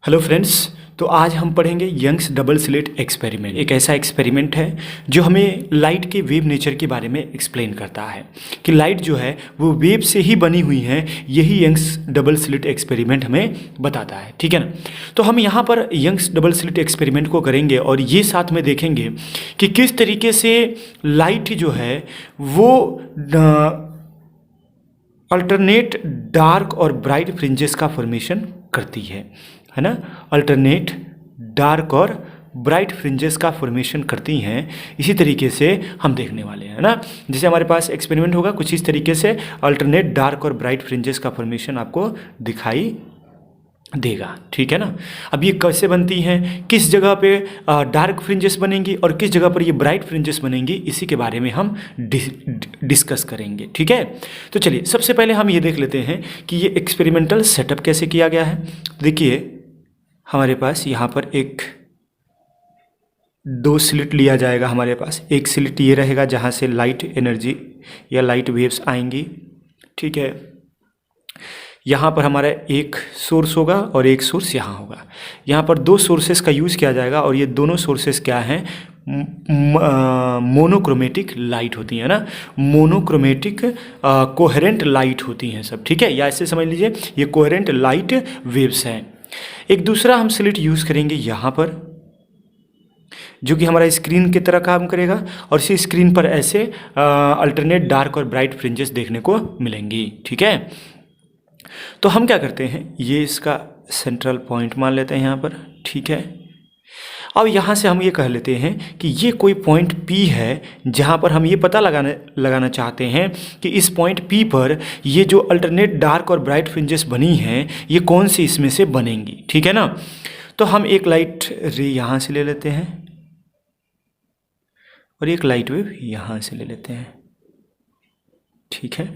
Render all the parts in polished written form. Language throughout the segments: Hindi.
Hello friends. तो आज हम पढ़ेंगे यंग्स डबल स्लिट एक्सपेरिमेंट। एक ऐसा एक्सपेरिमेंट है जो हमें लाइट के वेव नेचर के बारे में एक्सप्लेन करता है कि लाइट जो है वो वेव से ही बनी हुई है। यही यंग्स डबल स्लिट एक्सपेरिमेंट हमें बताता है, ठीक है ना। तो हम यहाँ पर यंग्स डबल स्लिट एक्सपेरिमेंट को करेंगे और ये साथ में देखेंगे कि किस तरीके से लाइट जो है वो अल्टरनेट डार्क और ब्राइट फ्रिंजेस का फॉर्मेशन करती है ना। अल्टरनेट डार्क और ब्राइट फ्रिंजेस का फॉर्मेशन करती हैं। इसी तरीके से हम देखने वाले हैं ना। जैसे हमारे पास एक्सपेरिमेंट होगा कुछ इस तरीके से अल्टरनेट डार्क और ब्राइट फ्रिंजेस का फॉर्मेशन आपको दिखाई देगा, ठीक है ना। अब ये कैसे बनती हैं, किस जगह पे डार्क फ्रिंजेस बनेंगी और किस जगह पर ये ब्राइट फ्रिंजेस बनेंगी, इसी के बारे में हम डिस्कस करेंगे, ठीक है। तो चलिए सबसे पहले हम ये देख लेते हैं कि ये एक्सपेरिमेंटल सेटअप कैसे किया गया है। देखिए हमारे पास यहाँ पर एक दो स्लिट लिया जाएगा। हमारे पास एक स्लिट ये रहेगा जहाँ से लाइट एनर्जी या लाइट वेव्स आएंगी, ठीक है। यहाँ पर हमारा एक सोर्स होगा और एक सोर्स यहाँ होगा। यहाँ पर दो सोर्सेस का यूज़ किया जाएगा और ये दोनों सोर्सेस क्या हैं, मोनोक्रोमेटिक लाइट होती है ना। मोनोक्रोमेटिक कोहेरेंट लाइट होती हैं सब, ठीक है। या ऐसे समझ लीजिए ये कोहेरेंट लाइट वेव्स हैं। एक दूसरा हम स्लिट यूज़ करेंगे यहाँ पर जो कि हमारा स्क्रीन की तरह काम करेगा और इसी स्क्रीन पर ऐसे अल्टरनेट डार्क और ब्राइट फ्रिंजेस देखने को मिलेंगी, ठीक है। तो हम क्या करते हैं, ये इसका सेंट्रल पॉइंट मान लेते हैं यहाँ पर, ठीक है। अब यहाँ से हम ये कह लेते हैं कि ये कोई पॉइंट P है जहाँ पर हम ये पता लगाना चाहते हैं कि इस पॉइंट P पर ये जो अल्टरनेट डार्क और ब्राइट फ्रिंजेस बनी हैं ये कौन सी इसमें से बनेंगी, ठीक है ना। तो हम एक लाइट रे यहाँ से ले लेते हैं और एक लाइट वेव यहाँ से ले लेते हैं, ठीक है।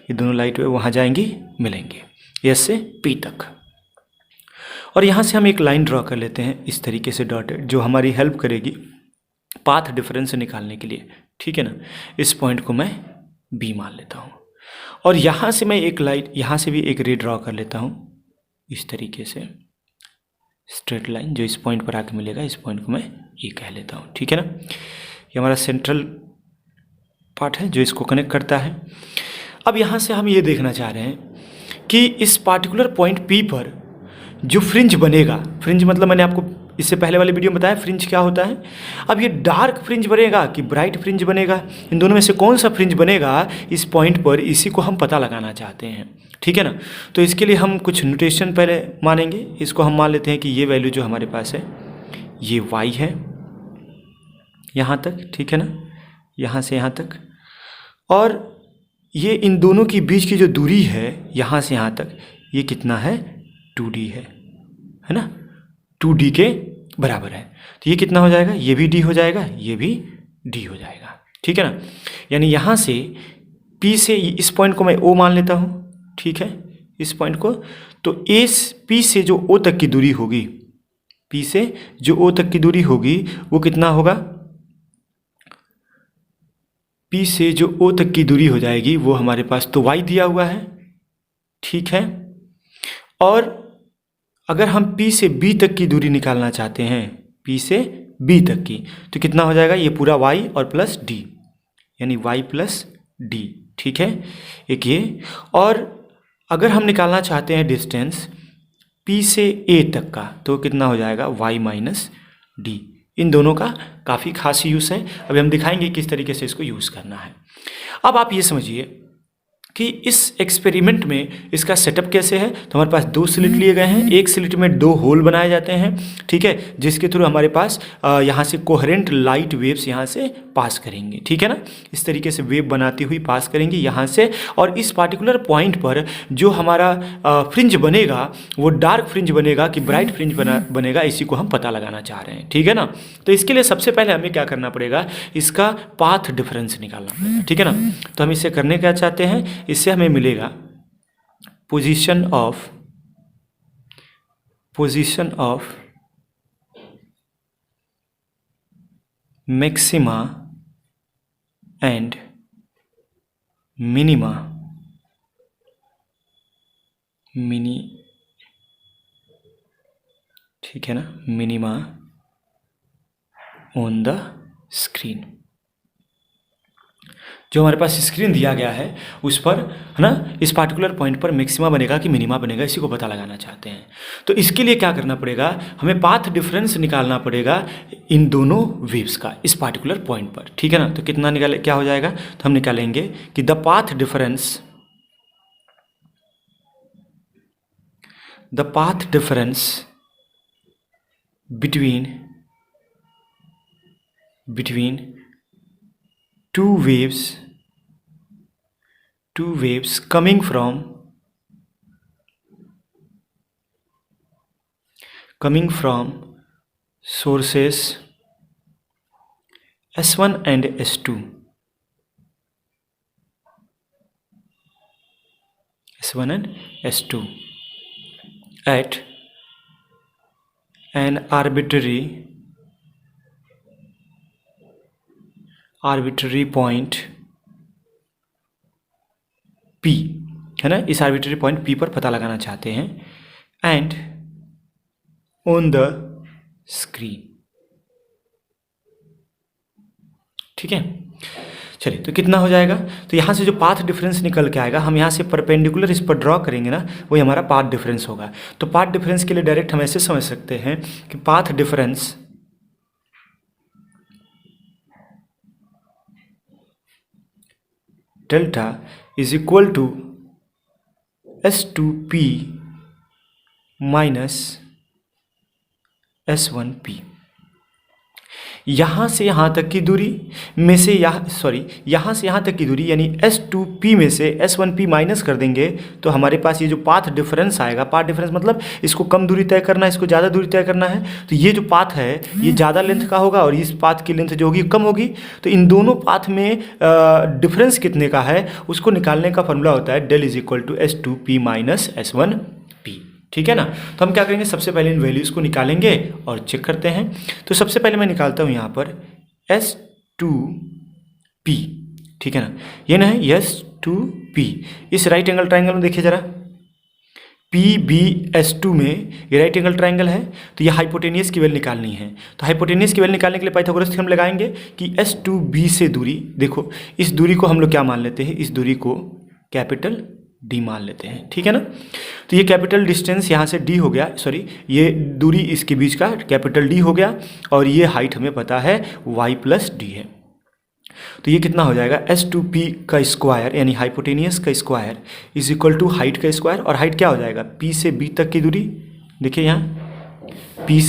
ये दोनों लाइट वेव वहाँ जाएंगी, मिलेंगे एस से पी तक। और यहाँ से हम एक लाइन ड्रॉ कर लेते हैं इस तरीके से डॉटेड, जो हमारी हेल्प करेगी पाथ डिफरेंस निकालने के लिए, ठीक है ना। इस पॉइंट को मैं बी मान लेता हूँ और यहाँ से मैं एक लाइट यहाँ से भी एक रे ड्रॉ कर लेता हूँ इस तरीके से स्ट्रेट लाइन, जो इस पॉइंट पर आके मिलेगा इस पॉइंट को मैं ए कह लेता हूँ, ठीक है ना। ये हमारा सेंट्रल पार्ट है जो इसको कनेक्ट करता है। अब यहाँ से हम ये देखना चाह रहे हैं कि इस पार्टिकुलर पॉइंट P पर जो फ्रिंज बनेगा, फ्रिंज मतलब मैंने आपको इससे पहले वाले वीडियो में बताया फ्रिंज क्या होता है। अब ये डार्क फ्रिंज बनेगा कि ब्राइट फ्रिंज बनेगा, इन दोनों में से कौन सा फ्रिंज बनेगा इस पॉइंट पर, इसी को हम पता लगाना चाहते हैं, ठीक है ना। तो इसके लिए हम कुछ नोटेशन पहले मानेंगे। इसको हम मान लेते हैं कि ये वैल्यू जो हमारे पास है ये y है यहाँ तक, ठीक है ना, यहाँ से यहाँ तक। और ये इन दोनों के बीच की जो दूरी है यहाँ से यहाँ तक ये कितना है, 2d है ना, 2d के बराबर है। तो ये कितना हो जाएगा, ये भी d हो जाएगा, ये भी d हो जाएगा, ठीक है ना। यानी यहाँ से P से इस पॉइंट को मैं O मान लेता हूँ, ठीक है, इस पॉइंट को। तो P से जो O तक की दूरी होगी, P से जो O तक की दूरी होगी वो कितना होगा, P से जो O तक की दूरी हो जाएगी वो हमारे पास तो y दिया हुआ है, ठीक है। और अगर हम P से B तक की दूरी निकालना चाहते हैं, P से B तक की, तो कितना हो जाएगा, ये पूरा y और प्लस d, यानी y प्लस d, ठीक है, एक ये। और अगर हम निकालना चाहते हैं डिस्टेंस P से A तक का, तो कितना हो जाएगा, y माइनस d। इन दोनों का काफ़ी खास यूज़ है। अभी हम दिखाएंगे किस तरीके से इसको यूज़ करना है। अब आप ये समझिए कि इस एक्सपेरिमेंट में इसका सेटअप कैसे है। तो हमारे पास दो स्लिट लिए गए हैं, एक स्लिट में दो होल बनाए जाते हैं, ठीक है, जिसके थ्रू हमारे पास यहाँ से कोहेरेंट लाइट वेव्स यहाँ से पास करेंगे, ठीक है ना। इस तरीके से वेव बनाती हुई पास करेंगी यहाँ से। और इस पार्टिकुलर पॉइंट पर जो हमारा फ्रिंज बनेगा वो डार्क फ्रिंज बनेगा कि ब्राइट फ्रिंज बनेगा, इसी को हम पता लगाना चाह रहे हैं, ठीक है ना। तो इसके लिए सबसे पहले हमें क्या करना पड़ेगा, इसका पाथ डिफरेंस निकालना पड़ेगा, ठीक है ना। तो हम इसे करने क्या चाहते हैं, इससे हमें मिलेगा position of maxima and minima ठीक है ना, मिनिमा ऑन द स्क्रीन। जो हमारे पास स्क्रीन दिया गया है उस पर, है ना, इस पार्टिकुलर पॉइंट पर मैक्सिमा बनेगा कि मिनिमा बनेगा, इसी को पता लगाना चाहते हैं। तो इसके लिए क्या करना पड़ेगा, हमें पाथ डिफरेंस निकालना पड़ेगा इन दोनों वेव्स का इस पार्टिकुलर पॉइंट पर। ठीक है ना, तो कितना निकाले, क्या हो जाएगा, तो हम निकालेंगे कि the path difference between two waves coming from sources S1 and S2 at an arbitrary point P, है ना, इस आर्बिट्ररी पॉइंट P पर पता लगाना चाहते हैं, एंड ऑन द स्क्रीन। ठीक है, चलिए, तो कितना हो जाएगा, तो यहाँ से जो पाथ डिफरेंस निकल के आएगा, हम यहाँ से परपेंडिकुलर इस पर ड्रॉ करेंगे ना, वही हमारा पाथ डिफरेंस होगा। तो पाथ डिफरेंस के लिए डायरेक्ट हम ऐसे समझ सकते हैं कि path difference delta is equal to S2P minus S1P। यहाँ से यहाँ तक की दूरी में से यहाँ से यहाँ तक की दूरी यानी S2P में से S1P माइनस कर देंगे, तो हमारे पास ये जो पाथ डिफरेंस आएगा, पाथ डिफरेंस मतलब इसको कम दूरी तय करना है, इसको ज़्यादा दूरी तय करना है, तो ये जो पाथ है ये ज़्यादा लेंथ का होगा और इस पाथ की लेंथ जो होगी कम होगी। तो इन दोनों पाथ में डिफरेंस कितने का है उसको निकालने का फॉर्मूला होता है del is equal to S2P minus S1P। ठीक है ना, तो हम क्या करेंगे, सबसे पहले इन वैल्यूज़ को निकालेंगे और चेक करते हैं। तो सबसे पहले मैं निकालता हूँ यहाँ पर S2P। ठीक है ना, ये ना है S2P। इस राइट एंगल ट्राइंगल में देखिए ज़रा, PBS2 में ये राइट एंगल ट्राइंगल है, तो ये हाइपोटेनियस की वैल्यू निकालनी है। तो हाइपोटेनियस की वैल्यू निकालने के लिए पाइथागोरस थ्योरम लगाएंगे कि S2B से दूरी, देखो इस दूरी को हम लोग क्या मान लेते हैं, इस दूरी को कैपिटल D मान लेते हैं। ठीक है ना, तो ये कैपिटल डिस्टेंस यहाँ से D हो गया, ये दूरी इसके बीच का कैपिटल D हो गया, और ये हाइट हमें पता है y प्लस D है। तो ये कितना हो जाएगा, S2P का स्क्वायर यानी हाइपोटेनियस का square is equal to height का स्क्वायर, और हाइट क्या हो जाएगा, P से B तक की दूरी, देखिए यहाँ P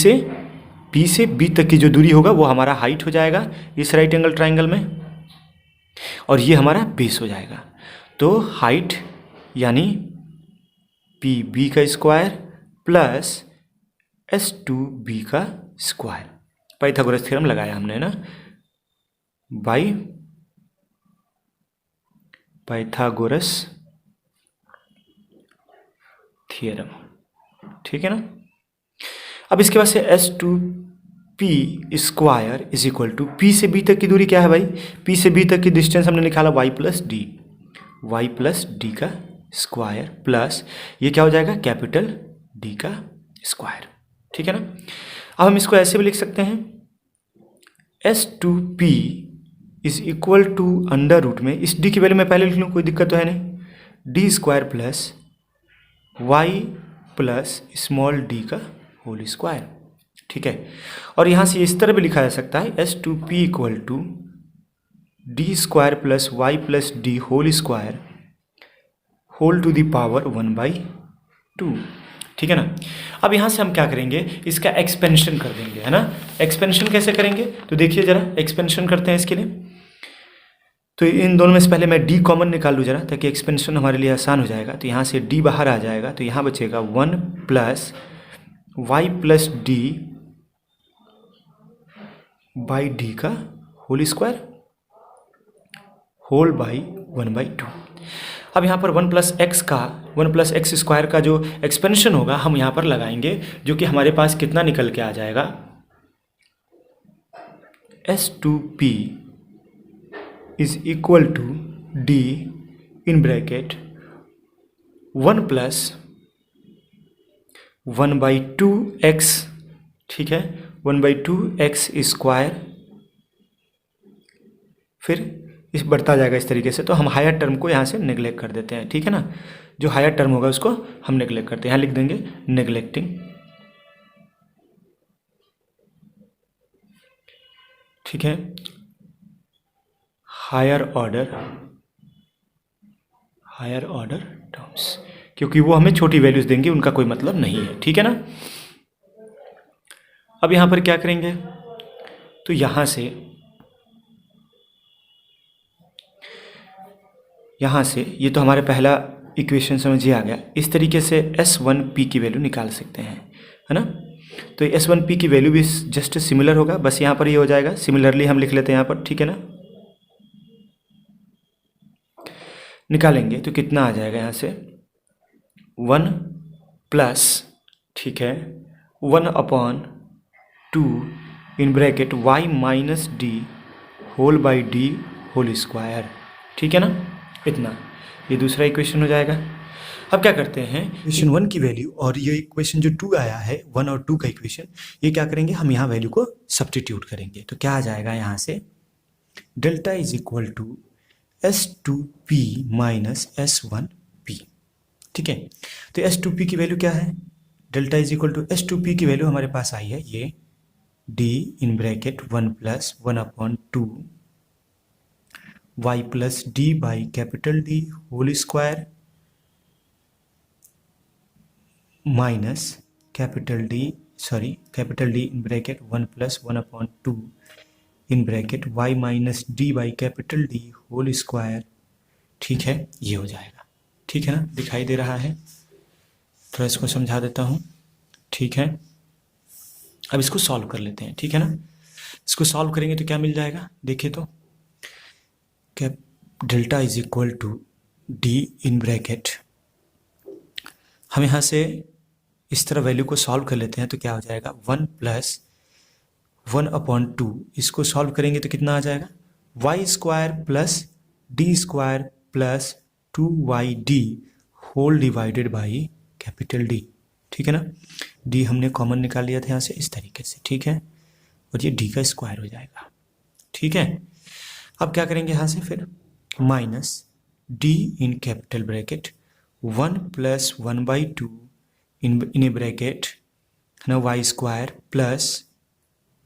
से B तक की जो दूरी होगा वो हमारा हाइट हो जाएगा इस राइट एंगल ट्राइंगल में, और ये हमारा बेस हो जाएगा। तो हाइट यानी PB का स्क्वायर प्लस S2B का स्क्वायर, पाइथागोरस थ्योरम लगाया हमने ना, बाय पाइथागोरस थ्योरम। ठीक है ना, अब इसके बाद से S2P square is equal to P से B तक की दूरी क्या है भाई, P से B तक की डिस्टेंस हमने निकाला y प्लस D का स्क्वायर प्लस ये क्या हो जाएगा, कैपिटल D का स्क्वायर। ठीक है ना, अब हम इसको ऐसे भी लिख सकते हैं, S2P is equal to under root में, इस D की वैल्यू मैं पहले लिख लूँ, कोई दिक्कत तो है नहीं, D square plus y plus small d का होल स्क्वायर। ठीक है, और यहाँ से इस तरह भी लिखा जा सकता है S2P equal to D square plus y plus D whole square whole to the power 1/2। ठीक है ना, अब यहाँ से हम क्या करेंगे, इसका एक्सपेंशन कर देंगे, है ना। एक्सपेंशन कैसे करेंगे, तो देखिए ज़रा, एक्सपेंशन करते हैं इसके लिए। तो इन दोनों में से पहले मैं D कॉमन निकाल लूँ ज़रा, ताकि एक्सपेंशन हमारे लिए आसान हो जाएगा। तो यहाँ से D बाहर आ जाएगा, तो यहाँ बचेगा 1 plus y plus D by D का होल स्क्वायर होल बाई 1/2। अब यहाँ पर 1 प्लस एक्स स्क्वायर का जो एक्सपेंशन होगा हम यहाँ पर लगाएंगे, जो कि हमारे पास कितना निकल के आ जाएगा, S2P is equal to D in bracket 1 plus 1/2 x ठीक है, 1/2 x², फिर इस बढ़ता जाएगा इस तरीके से। तो हम हायर टर्म को यहाँ से नेग्लेक्ट कर देते हैं, ठीक है ना, जो हायर टर्म होगा उसको हम नेग्लेक्ट करते हैं, यहाँ लिख देंगे नेग्लेक्टिंग, ठीक है, हायर ऑर्डर टर्म्स, क्योंकि वो हमें छोटी वैल्यूज देंगे, उनका कोई मतलब नहीं है, ठीक है ना। अब यहाँ पर क्या करेंगे, तो यहाँ से ये तो हमारे पहला इक्वेशन समझ ही आ गया। इस तरीके से S1P की वैल्यू निकाल सकते हैं, है ना। तो S1P की वैल्यू भी जस्ट सिमिलर होगा, बस यहाँ पर ये हो जाएगा, सिमिलरली हम लिख लेते हैं यहाँ पर, ठीक है ना। निकालेंगे तो कितना आ जाएगा यहाँ से 1 प्लस, ठीक है, 1/2 in bracket y minus D whole by D whole square, ठीक है ना, इतना। ये दूसरा इक्वेशन हो जाएगा। अब क्या करते हैं, इक्वेशन 1 की वैल्यू और ये इक्वेशन जो 2 आया है, 1 और 2 का इक्वेशन, ये क्या करेंगे, हम यहाँ वैल्यू को सब्स्टिट्यूट करेंगे। तो क्या आ जाएगा यहाँ से, delta is equal to S2P minus S1P, ठीक है। तो S2P की वैल्यू क्या है, delta is equal to S2P की वैल्यू हमारे पास आई है ये D in bracket 1 plus 1/2 y plus D by capital D whole square minus capital D in bracket 1 plus 1/2 in bracket y minus D by capital D whole square, ठीक है, ये हो जाएगा, ठीक है ना, दिखाई दे रहा है। थोड़ा इसको समझा देता हूँ, ठीक है। अब इसको सॉल्व कर लेते हैं, ठीक है ना। इसको सॉल्व करेंगे तो क्या मिल जाएगा, देखिए तो cap delta is equal to D in bracket, हम यहाँ से इस तरह वैल्यू को सॉल्व कर लेते हैं तो क्या हो जाएगा 1 प्लस 1/2, इसको सॉल्व करेंगे तो कितना आ जाएगा y² plus d² plus 2y whole divided by capital D, ठीक है ना। D हमने कॉमन निकाल लिया था यहाँ से इस तरीके से, ठीक है, और ये D का स्क्वायर हो जाएगा, ठीक है। अब क्या करेंगे यहाँ से, फिर minus D in capital bracket 1 plus 1/2 in a bracket, है ना, y² plus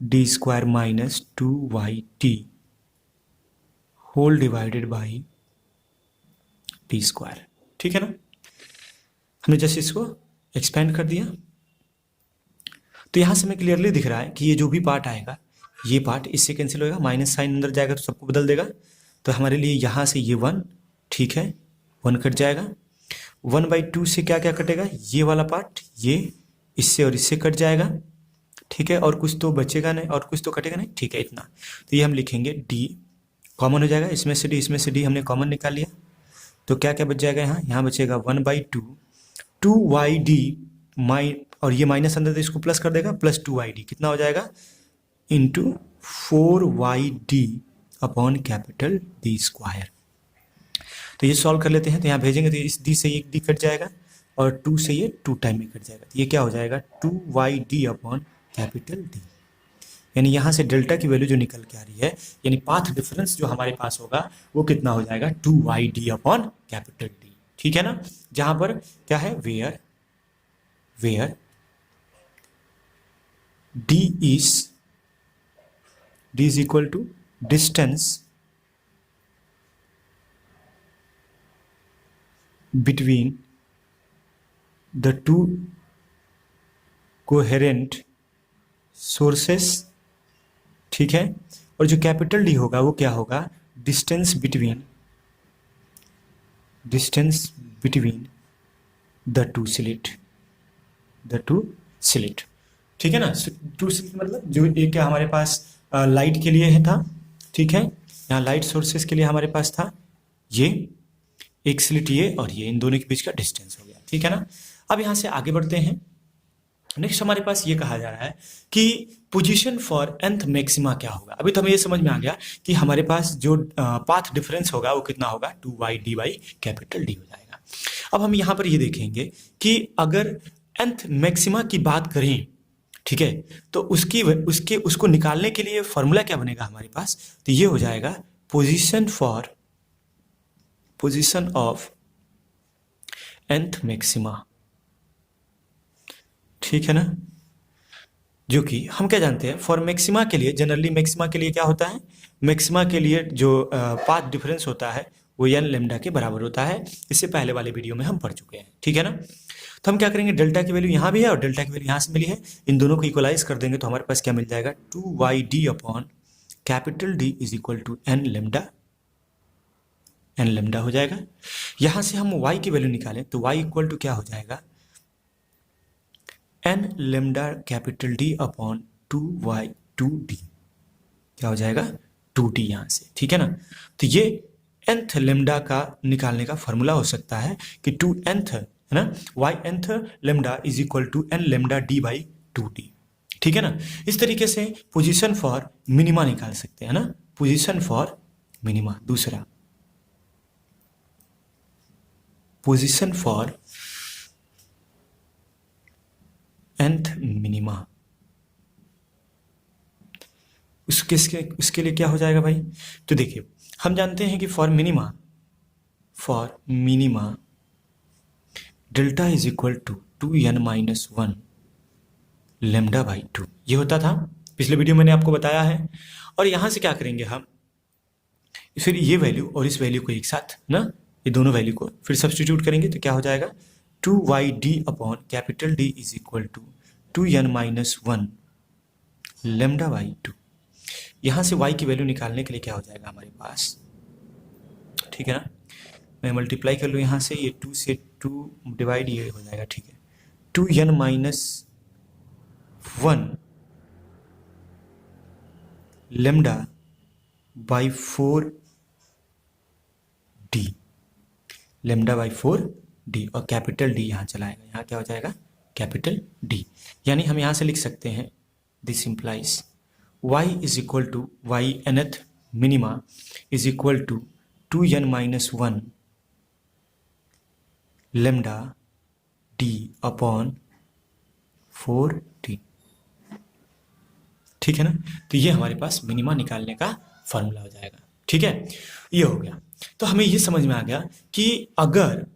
d² minus 2y whole divided by d², ठीक है ना। हमने जैसे इसको एक्सपेंड कर दिया तो यहाँ से हमें क्लियरली दिख रहा है कि ये जो भी पार्ट आएगा, ये पार्ट इससे कैंसिल होएगा, माइनस साइन अंदर जाएगा तो सबको बदल देगा। तो हमारे लिए यहाँ से ये 1, ठीक है, 1 कट जाएगा, 1/2 से क्या क्या कटेगा, ये वाला पार्ट, ये इससे और इससे कट जाएगा, ठीक है, और कुछ तो बचेगा नहीं और कुछ तो कटेगा नहीं, ठीक है, इतना। तो ये हम लिखेंगे D कॉमन हो जाएगा, इसमें से D हमने कॉमन निकाल लिया, तो क्या क्या बच जाएगा, यहाँ बचेगा 1/2 2y d और ये माइनस अंदर तो इसको प्लस कर देगा, प्लस 2y d, कितना हो जाएगा into 4y upon capital D²। तो ये सॉल्व कर लेते हैं, तो यहाँ भेजेंगे तो इस D से ये D कट जाएगा और 2 से ये 2 टाइम में कट जाएगा, तो ये क्या हो जाएगा 2y अपॉन कैपिटल D। यानी यहाँ से डेल्टा की वैल्यू जो निकल के आ रही है, यानी पाथ डिफरेंस जो हमारे पास होगा वो कितना हो जाएगा 2y अपॉन कैपिटल D, ठीक है ना। जहाँ पर क्या है, where D is equal to distance between the two coherent sources, ठीक है, और जो कैपिटल D होगा वो क्या होगा, distance between the two slit, ठीक है ना। टू स्लिट मतलब जो एक हमारे पास लाइट के लिए है था, ठीक है, यहाँ लाइट सोर्सेस के लिए हमारे पास था ये एक स्लिट, ये और ये, इन दोनों के बीच का डिस्टेंस हो गया, ठीक है ना। अब यहाँ से आगे बढ़ते हैं, नेक्स्ट हमारे पास ये कहा जा रहा है कि पोजीशन फॉर nth मैक्सिमा क्या होगा। अभी तो हमें ये समझ में आ गया कि हमारे पास जो पाथ डिफरेंस होगा वो कितना होगा 2y d by capital D हो जाएगा। अब हम यहाँ पर ये देखेंगे कि अगर nth मैक्सिमा की बात करें, ठीक है। तो उसको निकालने के लिए फॉर्मूला क्या बनेगा हमारे पास, तो ये हो जाएगा पोजीशन ऑफ nth मैक्सिमा, ठीक है ना। जो कि हम क्या जानते हैं, फॉर मैक्सिमा के लिए, जनरली मैक्सिमा के लिए क्या होता है, मैक्सिमा के लिए जो पाथ डिफरेंस होता है वो n लेमडा के बराबर होता है। इससे पहले वाले वीडियो में हम पढ़ चुके हैं, ठीक है ना। तो हम क्या करेंगे, डेल्टा की वैल्यू यहाँ भी है और डेल्टा की वैल्यू यहाँ से मिली है, इन दोनों को इक्वलाइज कर देंगे तो हमारे पास क्या मिल जाएगा, 2y_d upon capital D is equal to n lambda हो जाएगा। यहाँ से हम y की वैल्यू निकालें तो y इक्वल टू क्या हो जाएगा, n lambda capital D upon 2y/2d, क्या हो जाएगा 2d यहाँ से, ठीक है ना। तो ये nth लेमडा का निकालने का फॉर्मूला हो सकता है कि 2nth है ना, y_nth lambda is equal to n lambda d/2d, ठीक है ना। इस तरीके से पोजीशन फॉर मिनिमा निकाल सकते हैं ना, पोजीशन फॉर मिनिमा। दूसरा, पोजीशन फॉर nth मिनिमा, उसके लिए क्या हो जाएगा भाई, तो देखिए हम जानते हैं कि for minima delta is equal to 2n-1 λ/2, ये होता था, पिछले वीडियो मैंने आपको बताया है। और यहाँ से क्या करेंगे हम, फिर ये वैल्यू और इस वैल्यू को एक साथ ना, ये दोनों वैल्यू को फिर सब्स्टिट्यूट करेंगे तो क्या हो जाएगा, 2y/d upon capital D is equal to 2n-1 λ/2। यहाँ से y की वैल्यू निकालने के लिए क्या हो जाएगा हमारे पास, ठीक है ना, मैं मल्टीप्लाई कर लूँ यहाँ से, ये 2 से 2 डिवाइड ये हो जाएगा, ठीक है, 2n-1 λ/4d और कैपिटल D यहाँ चलाएगा, यहाँ क्या हो जाएगा कैपिटल D, यानी हम यहाँ से लिख सकते हैं this implies y is equal to y_nth minima is equal to 2n-1 λ/d upon 4d, ठीक है ना। तो ये हमारे पास मिनिमा निकालने का फॉर्मूला हो जाएगा, ठीक है, ये हो गया। तो हमें ये समझ में आ गया कि अगर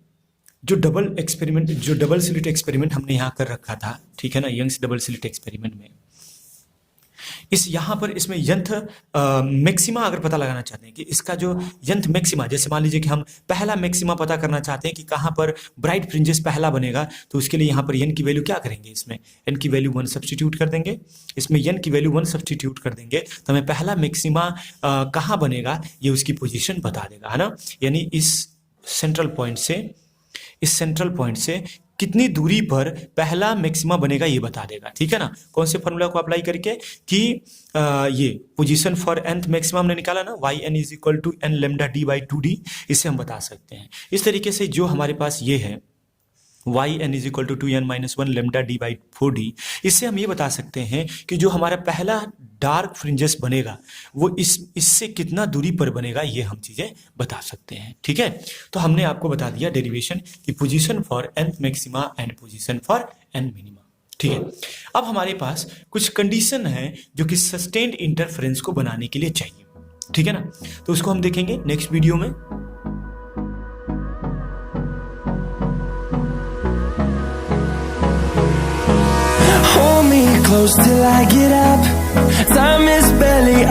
जो डबल स्लिट एक्सपेरिमेंट हमने यहाँ कर रखा था, ठीक है ना, यंग्स डबल स्लिट एक्सपेरिमेंट में यहाँ पर इसमें यंथ मैक्सिमा अगर पता लगाना चाहते हैं कि इसका जो यंथ मैक्सिमा, जैसे मान लीजिए कि हम पहला मैक्सिमा पता करना चाहते हैं कि कहाँ पर ब्राइट फ्रिंजेस पहला बनेगा, तो उसके लिए यहाँ पर n की वैल्यू क्या करेंगे, इसमें n की वैल्यू 1 सब्स्टिट्यूट कर देंगे, इसमें n की वैल्यू 1 सब्स्टिट्यूट कर देंगे तो हमें पहला मैक्सिमा कहाँ बनेगा ये उसकी पोजीशन बता देगा, है ना। यानी इस सेंट्रल पॉइंट से कितनी दूरी पर पहला मैक्सिमा बनेगा ये बता देगा, ठीक है ना। कौन से फॉर्मूला को अप्लाई करके कि ये पोजीशन फॉर nth मैक्सिमा हमने निकाला ना, yn is equal to n λ/d/2d, इससे हम बता सकते हैं। इस तरीके से जो हमारे पास ये है yn is equal to 2n-1 λ/d/4d, इससे हम ये बता सकते हैं कि जो हमारा पहला डार्क फ्रिंजेस बनेगा वो इससे कितना दूरी पर बनेगा, ये हम चीज़ें बता सकते हैं, ठीक है। तो हमने आपको बता दिया डेरिवेशन की position for nth maxima and position for n minima, ठीक है। अब हमारे पास कुछ कंडीशन है जो कि सस्टेन्ड इंटरफेरेंस को बनाने के लिए चाहिए, ठीक है ना, तो उसको हम देखेंगे नेक्स्ट वीडियो में। Hold me close till I get up. Time is barely